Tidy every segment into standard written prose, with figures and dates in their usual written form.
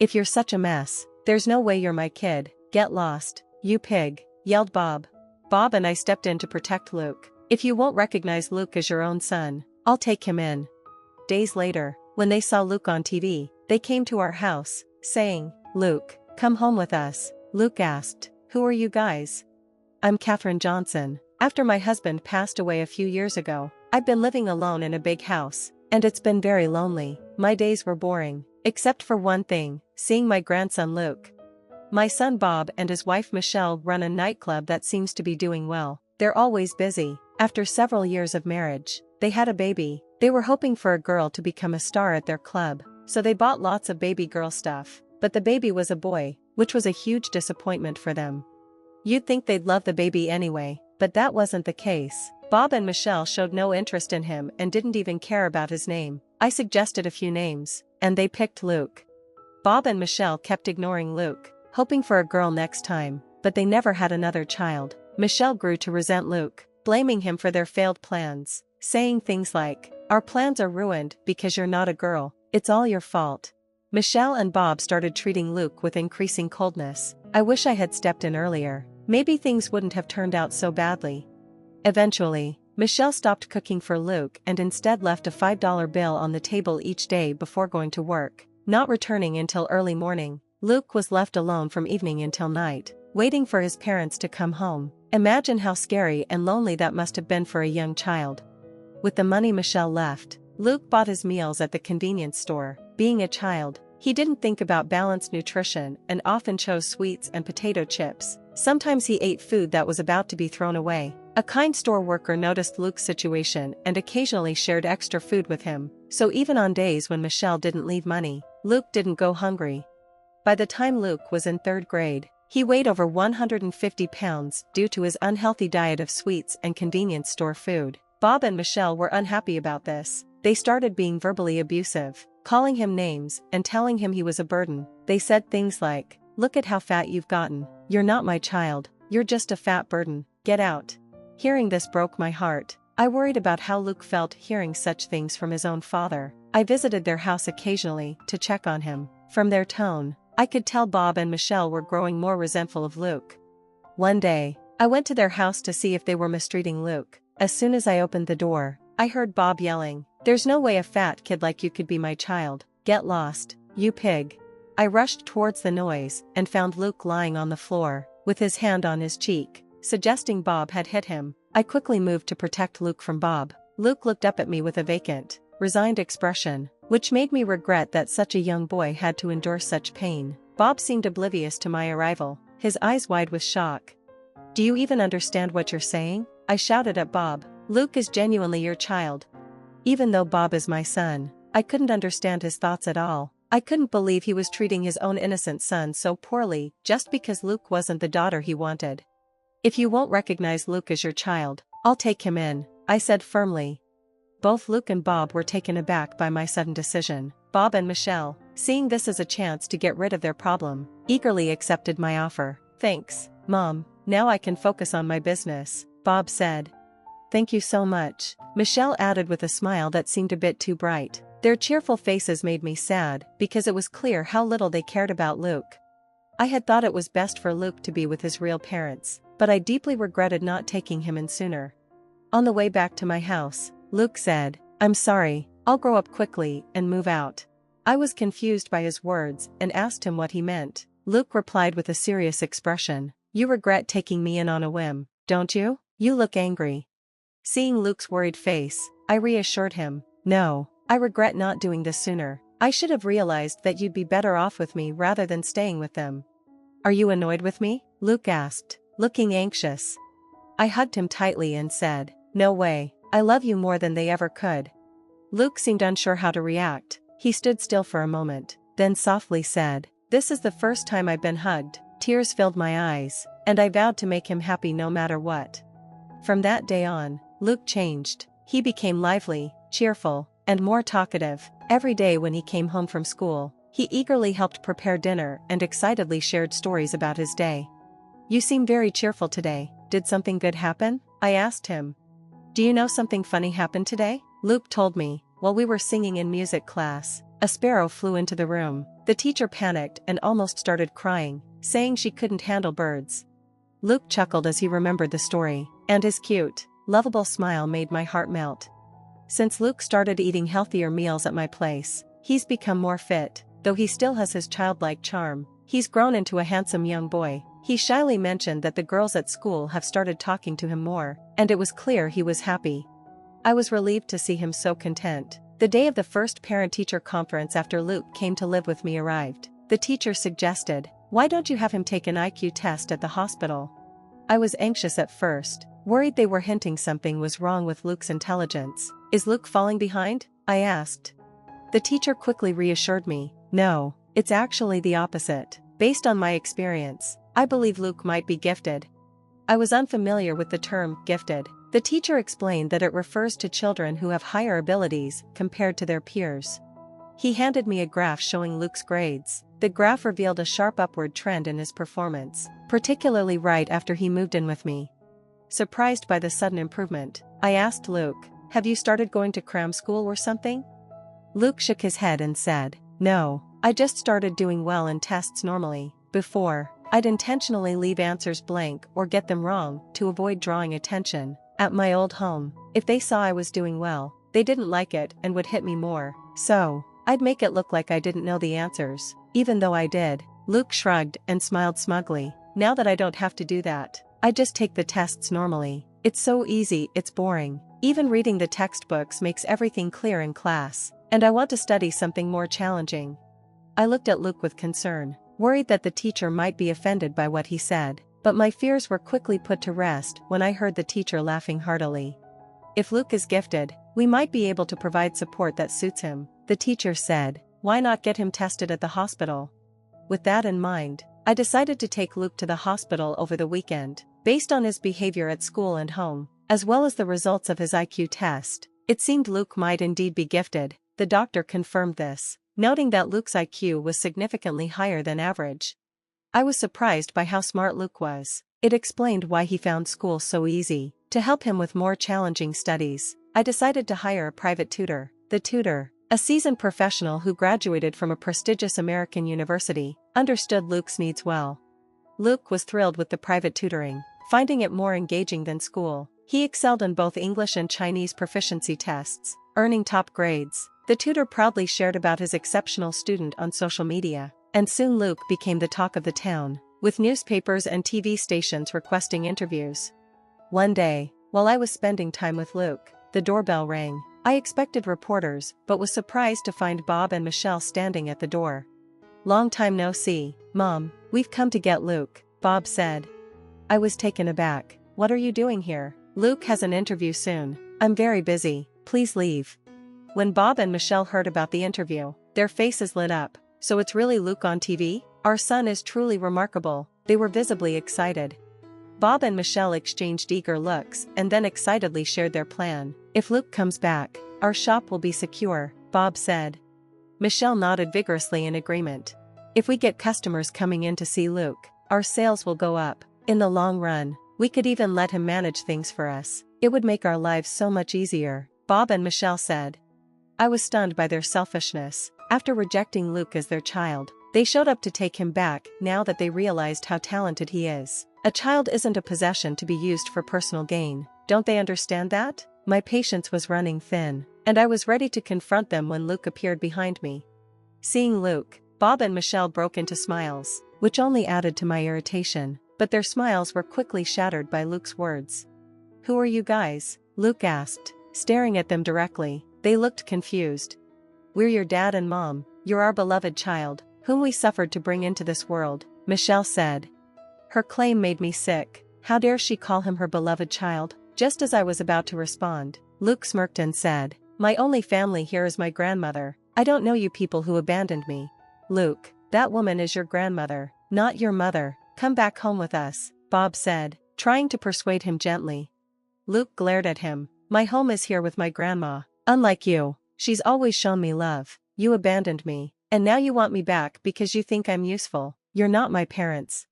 If you're such a mess, there's no way you're my kid. Get lost, you pig, yelled Bob. Bob and I stepped in to protect Luke. If you won't recognize Luke as your own son, I'll take him in. Days later, when they saw Luke on TV, they came to our house, saying, "Luke, come home with us." Luke asked, "Who are you guys?" "I'm Katherine Johnson. After my husband passed away a few years ago, I've been living alone in a big house, and it's been very lonely. My days were boring, except for one thing, seeing my grandson Luke. My son Bob and his wife Michelle run a nightclub that seems to be doing well. They're always busy. After several years of marriage, they had a baby. They were hoping for a girl to become a star at their club, so they bought lots of baby girl stuff, but the baby was a boy, which was a huge disappointment for them. You'd think they'd love the baby anyway, but that wasn't the case. Bob and Michelle showed no interest in him and didn't even care about his name. I suggested a few names, and they picked Luke. Bob and Michelle kept ignoring Luke, hoping for a girl next time, but they never had another child. Michelle grew to resent Luke, blaming him for their failed plans, saying things like, "Our plans are ruined because you're not a girl, it's all your fault." Michelle and Bob started treating Luke with increasing coldness. I wish I had stepped in earlier. Maybe things wouldn't have turned out so badly. Eventually, Michelle stopped cooking for Luke and instead left a $5 bill on the table each day before going to work, not returning until early morning. Luke was left alone from evening until night, waiting for his parents to come home. Imagine how scary and lonely that must have been for a young child. With the money Michelle left, Luke bought his meals at the convenience store. Being a child, he didn't think about balanced nutrition and often chose sweets and potato chips. Sometimes he ate food that was about to be thrown away. A kind store worker noticed Luke's situation and occasionally shared extra food with him, so even on days when Michelle didn't leave money, Luke didn't go hungry. By the time Luke was in 3rd grade, he weighed over 150 pounds due to his unhealthy diet of sweets and convenience store food. Bob and Michelle were unhappy about this. They started being verbally abusive, calling him names and telling him he was a burden. They said things like, "Look at how fat you've gotten. You're not my child. You're just a fat burden. Get out." Hearing this broke my heart. I worried about how Luke felt hearing such things from his own father. I visited their house occasionally to check on him. From their tone, I could tell Bob and Michelle were growing more resentful of Luke. One day, I went to their house to see if they were mistreating Luke. As soon as I opened the door, I heard Bob yelling, "There's no way a fat kid like you could be my child. Get lost, you pig." I rushed towards the noise and found Luke lying on the floor, with his hand on his cheek, suggesting Bob had hit him. I quickly moved to protect Luke from Bob. Luke looked up at me with a vacant, resigned expression, which made me regret that such a young boy had to endure such pain. Bob seemed oblivious to my arrival, his eyes wide with shock. "Do you even understand what you're saying?" I shouted at Bob. "Luke is genuinely your child." Even though Bob is my son, I couldn't understand his thoughts at all. I couldn't believe he was treating his own innocent son so poorly just because Luke wasn't the daughter he wanted. "If you won't recognize Luke as your child, I'll take him in," I said firmly. Both Luke and Bob were taken aback by my sudden decision. Bob and Michelle, seeing this as a chance to get rid of their problem, eagerly accepted my offer. "Thanks, Mom, now I can focus on my business," Bob said. "Thank you so much," Michelle added with a smile that seemed a bit too bright. Their cheerful faces made me sad because it was clear how little they cared about Luke. I had thought it was best for Luke to be with his real parents, but I deeply regretted not taking him in sooner. On the way back to my house, Luke said, "I'm sorry, I'll grow up quickly and move out." I was confused by his words and asked him what he meant. Luke replied with a serious expression, "You regret taking me in on a whim, don't you? You look angry." Seeing Luke's worried face, I reassured him, "No, I regret not doing this sooner. I should have realized that you'd be better off with me rather than staying with them." "Are you annoyed with me?" Luke asked, looking anxious. I hugged him tightly and said, "No way, I love you more than they ever could." Luke seemed unsure how to react. He stood still for a moment, then softly said, "This is the first time I've been hugged." Tears filled my eyes, and I vowed to make him happy no matter what. From that day on, Luke changed. He became lively, cheerful, and more talkative. Every day when he came home from school, he eagerly helped prepare dinner and excitedly shared stories about his day. "You seem very cheerful today. Did something good happen?" I asked him. "Do you know something funny happened today?" Luke told me. While we were singing in music class, a sparrow flew into the room. The teacher panicked and almost started crying, saying she couldn't handle birds. Luke chuckled as he remembered the story, and his cute, lovable smile made my heart melt. Since Luke started eating healthier meals at my place, he's become more fit, though he still has his childlike charm. He's grown into a handsome young boy. He shyly mentioned that the girls at school have started talking to him more, and it was clear he was happy. I was relieved to see him so content. The day of the first parent-teacher conference after Luke came to live with me arrived. The teacher suggested, "Why don't you have him take an IQ test at the hospital?" I was anxious at first, worried they were hinting something was wrong with Luke's intelligence. "Is Luke falling behind?" I asked. The teacher quickly reassured me, "No, it's actually the opposite. Based on my experience, I believe Luke might be gifted." I was unfamiliar with the term gifted. The teacher explained that it refers to children who have higher abilities compared to their peers. He handed me a graph showing Luke's grades. The graph revealed a sharp upward trend in his performance, particularly right after he moved in with me. Surprised by the sudden improvement, I asked Luke, "Have you started going to cram school or something?" Luke shook his head and said, "No, I just started doing well in tests normally. Before, I'd intentionally leave answers blank or get them wrong to avoid drawing attention. At my old home, if they saw I was doing well, they didn't like it and would hit me more. So, I'd make it look like I didn't know the answers, even though I did." Luke shrugged and smiled smugly. "Now that I don't have to do that, I just take the tests normally. It's so easy, it's boring. Even reading the textbooks makes everything clear in class, and I want to study something more challenging." I looked at Luke with concern, worried that the teacher might be offended by what he said, but my fears were quickly put to rest when I heard the teacher laughing heartily. "If Luke is gifted, we might be able to provide support that suits him," the teacher said. "Why not get him tested at the hospital?" With that in mind, I decided to take Luke to the hospital over the weekend. Based on his behavior at school and home, as well as the results of his IQ test, it seemed Luke might indeed be gifted. The doctor confirmed this, noting that Luke's IQ was significantly higher than average. I was surprised by how smart Luke was. It explained why he found school so easy. To help him with more challenging studies, I decided to hire a private tutor. The tutor, a seasoned professional who graduated from a prestigious American university, understood Luke's needs well. Luke was thrilled with the private tutoring, finding it more engaging than school. He excelled in both English and Chinese proficiency tests, earning top grades. The tutor proudly shared about his exceptional student on social media, and soon Luke became the talk of the town, with newspapers and TV stations requesting interviews. One day, while I was spending time with Luke, the doorbell rang. I expected reporters, but was surprised to find Bob and Michelle standing at the door. "Long time no see, Mom. We've come to get Luke," Bob said. I was taken aback. "What are you doing here?" "Luke has an interview soon. I'm very busy. Please leave." When Bob and Michelle heard about the interview, their faces lit up. "So it's really Luke on TV? Our son is truly remarkable." They were visibly excited. Bob and Michelle exchanged eager looks and then excitedly shared their plan. "If Luke comes back, our shop will be secure," Bob said. Michelle nodded vigorously in agreement. "If we get customers coming in to see Luke, our sales will go up. In the long run, we could even let him manage things for us. It would make our lives so much easier," Bob and Michelle said. I was stunned by their selfishness. After rejecting Luke as their child, they showed up to take him back now that they realized how talented he is. A child isn't a possession to be used for personal gain. Don't they understand that? My patience was running thin, and I was ready to confront them when Luke appeared behind me. Seeing Luke, Bob and Michelle broke into smiles, which only added to my irritation, but their smiles were quickly shattered by Luke's words. "Who are you guys?" Luke asked, staring at them directly. They looked confused. "We're your dad and mom. You're our beloved child, whom we suffered to bring into this world," Michelle said. Her claim made me sick. How dare she call him her beloved child? Just as I was about to respond, Luke smirked and said, "My only family here is my grandmother. I don't know you people who abandoned me." "Luke, that woman is your grandmother, not your mother. Come back home with us," Bob said, trying to persuade him gently. Luke glared at him. "My home is here with my grandma. Unlike you, she's always shown me love. You abandoned me, and now you want me back because you think I'm useful. You're not my parents."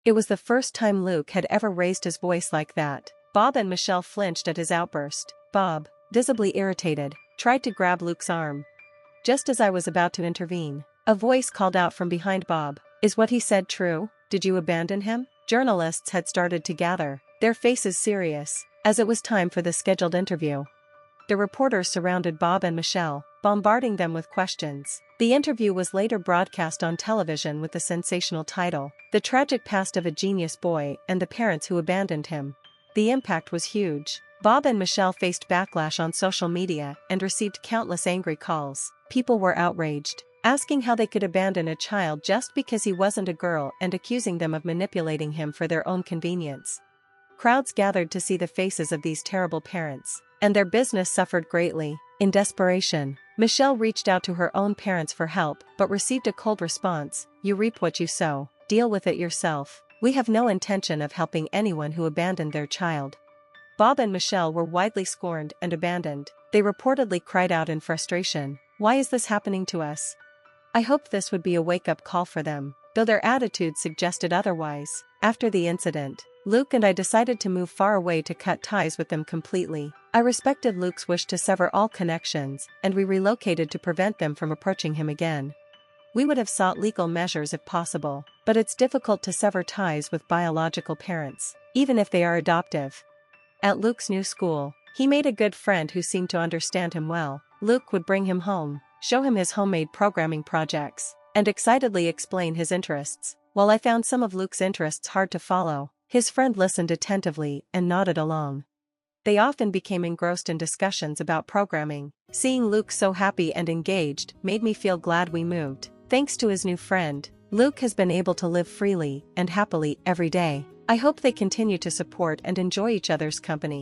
It was the first time Luke had ever raised his voice like that. Bob and Michelle flinched at his outburst. Bob, visibly irritated, tried to grab Luke's arm. Just as I was about to intervene, A voice called out from behind Bob. Is what he said true? Did you abandon him? Journalists had started to gather, their faces serious, as it was time for the scheduled interview. The reporters surrounded Bob and Michelle, bombarding them with questions. The interview was later broadcast on television with the sensational title, "The Tragic Past of a Genius Boy and the Parents Who Abandoned Him." The impact was huge. Bob and Michelle faced backlash on social media and received countless angry calls. People were outraged, asking how they could abandon a child just because he wasn't a girl and accusing them of manipulating him for their own convenience. Crowds gathered to see the faces of these terrible parents, and their business suffered greatly. In desperation, Michelle reached out to her own parents for help but received a cold response. "You reap what you sow, deal with it yourself. We have no intention of helping anyone who abandoned their child." Bob and Michelle were widely scorned and abandoned. They reportedly cried out in frustration, "Why is this happening to us?" I hoped this would be a wake-up call for them, though their attitudes suggested otherwise. After the incident, Luke and I decided to move far away to cut ties with them completely. I respected Luke's wish to sever all connections, and we relocated to prevent them from approaching him again. We would have sought legal measures if possible, but it's difficult to sever ties with biological parents, even if they are adoptive. At Luke's new school, he made a good friend who seemed to understand him well. Luke would bring him home, show him his homemade programming projects, and excitedly explain his interests. While I found some of Luke's interests hard to follow, his friend listened attentively and nodded along. They often became engrossed in discussions about programming. Seeing Luke so happy and engaged made me feel glad we moved. Thanks to his new friend, Luke has been able to live freely and happily every day. I hope they continue to support and enjoy each other's company.